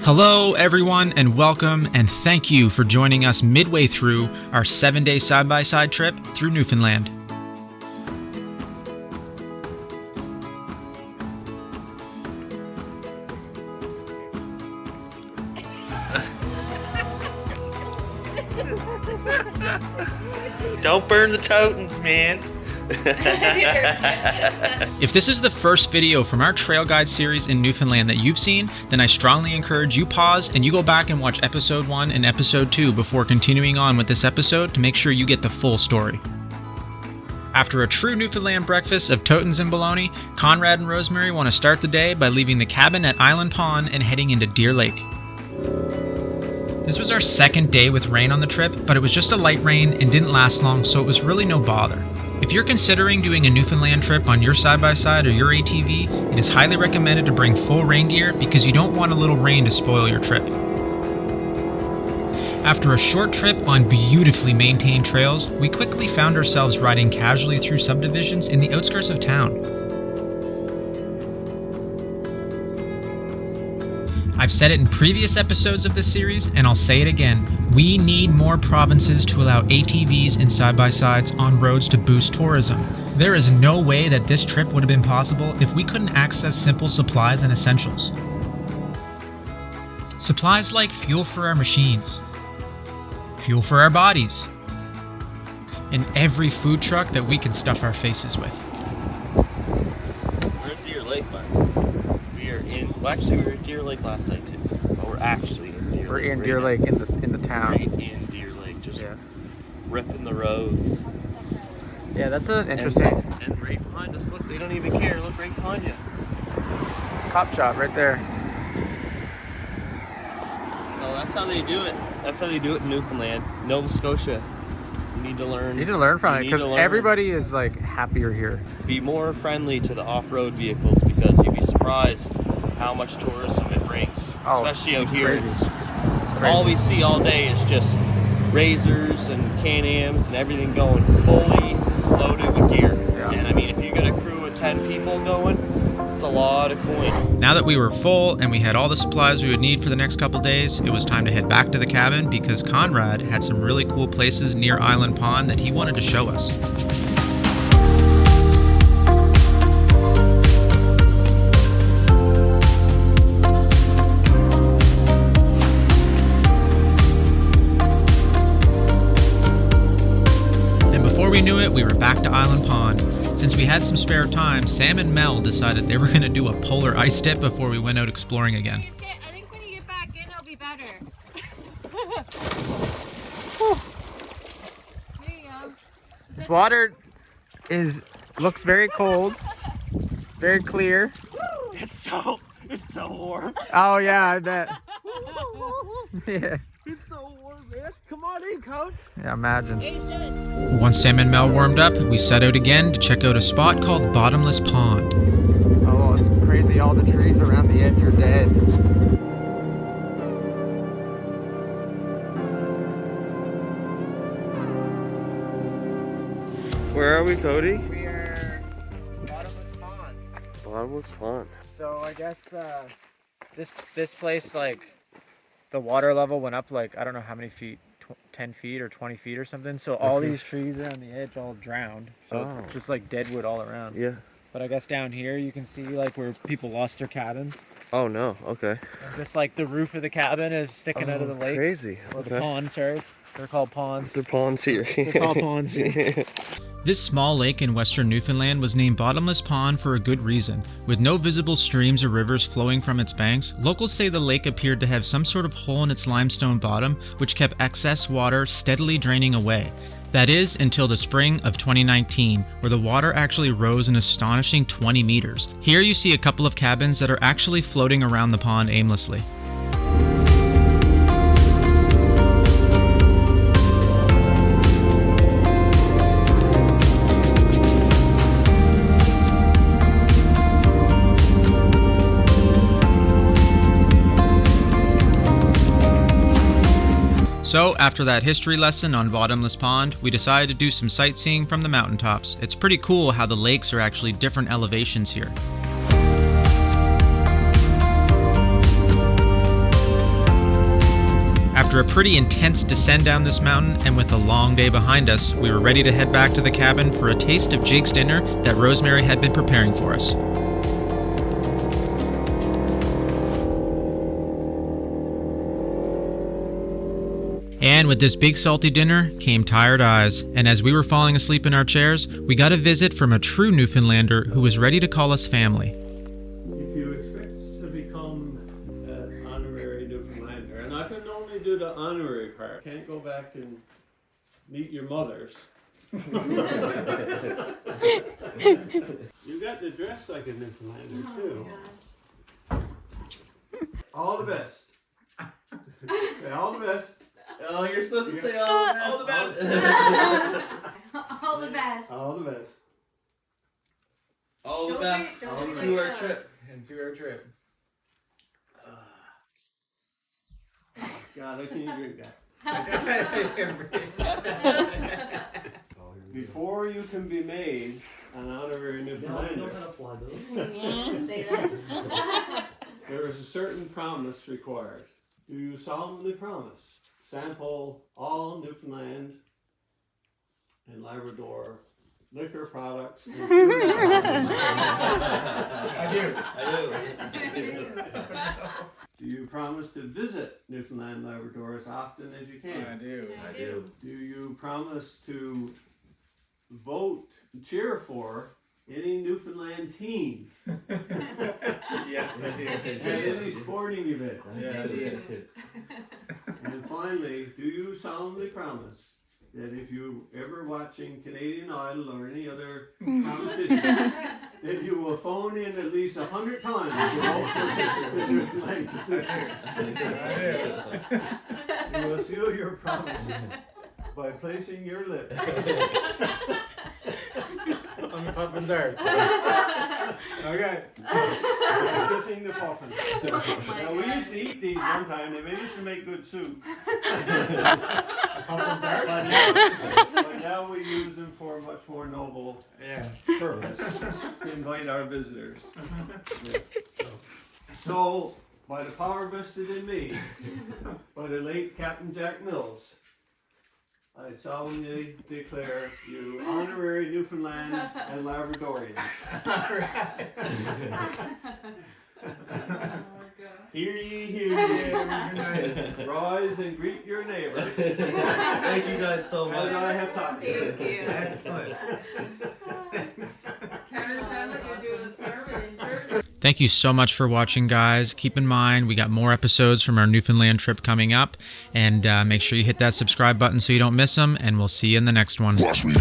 Hello, everyone, and welcome, and thank you for joining us midway through our 7-day side-by-side trip through Newfoundland. Don't burn the totems, man. If this is the first video from our trail guide series in Newfoundland that you've seen, then I strongly encourage you pause and you go back and watch episode 1 and episode 2 before continuing on with this episode to make sure you get the full story. After a true Newfoundland breakfast of totems and bologna, Conrad and Rosemary want to start the day by leaving the cabin at Island Pond and heading into Deer Lake. This was our second day with rain on the trip, but it was just a light rain and didn't last long, so it was really no bother. If you're considering doing a Newfoundland trip on your side-by-side or your ATV, it is highly recommended to bring full rain gear because you don't want a little rain to spoil your trip. After a short trip on beautifully maintained trails, we quickly found ourselves riding casually through subdivisions in the outskirts of town. I've said it in previous episodes of this series, and I'll say it again. We need more provinces to allow ATVs and side-by-sides on roads to boost tourism. There is no way that this trip would have been possible if we couldn't access simple supplies and essentials. Supplies like fuel for our machines, fuel for our bodies, and every food truck that we can stuff our faces with. We're at Deer Lake, man. We were at Deer Lake last night too. But we're actually in Deer Lake. We're in Deer Lake in the town. Right in Deer Lake, just ripping the roads. Yeah, that's an interesting. And right behind us, look, they don't even care. Look right behind you. Cop shop right there. So that's how they do it. That's how they do it in Newfoundland. Nova Scotia. You need to learn. You need to learn from it because everybody is like happier here. Be more friendly to the off-road vehicles because you'd be surprised how much tourism it brings, especially out here. It's crazy. All we see all day is just Razors and Can-Ams and everything going fully loaded with gear. Yeah. And I mean, if you got a crew of 10 people going, it's a lot of coin. Now that we were full and we had all the supplies we would need for the next couple days, it was time to head back to the cabin because Conrad had some really cool places near Island Pond that he wanted to show us. Before we knew it, we were back to Island Pond. Since we had some spare time, Sam and Mel decided they were going to do a polar ice dip before we went out exploring again. I think when you get back in, it'll be better. There you go. This water looks very cold, very clear. It's so warm. Oh yeah, I bet. Yeah. It's so warm, man. Come on in, coach. Yeah, imagine. Hey, shit. Once Sam and Mel warmed up, we set out again to check out a spot called Bottomless Pond. Oh, it's crazy. All the trees around the edge are dead. Where are we, Cody? We are Bottomless Pond. Bottomless Pond. So I guess this place, like, the water level went up like, I don't know how many feet, 10 feet or 20 feet or something. So all these trees around the edge all drowned. So it's just like deadwood all around. Yeah. But I guess down here you can see like where people lost their cabins. Oh no. Okay. And just like the roof of the cabin is sticking out of the lake. Crazy. Or the pond, sorry. They're called ponds. The ponds here. They're called ponds here. This small lake in western Newfoundland was named Bottomless Pond for a good reason. With no visible streams or rivers flowing from its banks, locals say the lake appeared to have some sort of hole in its limestone bottom, which kept excess water steadily draining away. That is, until the spring of 2019, where the water actually rose an astonishing 20 meters. Here you see a couple of cabins that are actually floating around the pond aimlessly. So, after that history lesson on Bottomless Pond, we decided to do some sightseeing from the mountaintops. It's pretty cool how the lakes are actually different elevations here. After a pretty intense descent down this mountain, and with a long day behind us, we were ready to head back to the cabin for a taste of Jake's dinner that Rosemary had been preparing for us. And with this big salty dinner came tired eyes, and as we were falling asleep in our chairs, we got a visit from a true Newfoundlander who was ready to call us family. If you expect to become an honorary Newfoundlander, and I can only do the honorary part, can't go back and meet your mothers. You got to dress like a Newfoundlander too. All the best. Say all the best. Oh, you're supposed to say all the best. All the best. All the best. All the Don't best be- don't be to like our us. trip. And to our trip. God, I can't drink that. Before you can be made an honorary Newfoundlander, Say that. there is a certain promise required. Do you solemnly promise? Sample all Newfoundland and Labrador liquor products. And food products. I do. Do you promise to visit Newfoundland and Labrador as often as you can? I do. I do. Do you promise to vote, cheer for any Newfoundland team Yes, I do. at any sporting event? Yeah, I do. And finally, do you solemnly promise that if you ever watching Canadian Idol or any other competition, that you will phone in at least 100 times to vote for the Newfoundland petition? You will seal your promise by placing your lips On the puffins ours. Okay. Kissing the puffin. Now we used to eat these one time. They used to make good soup. Puffins ours? But now we use them for a much more noble purpose. To invite our visitors. So, by the power vested in me, by the late Captain Jack Mills, I solemnly declare you honorary Newfoundland and Labradorian. Hear ye, hear ye. Rise and greet your neighbors. Thank you guys so As much. I have taught you. Thank you. Excellent. Kind of sound like you're doing a sermon in church. Thank you so much for watching, guys. Keep in mind, we got more episodes from our Newfoundland trip coming up, and make sure you hit that subscribe button so you don't miss them, and we'll see you in the next one. Watch me.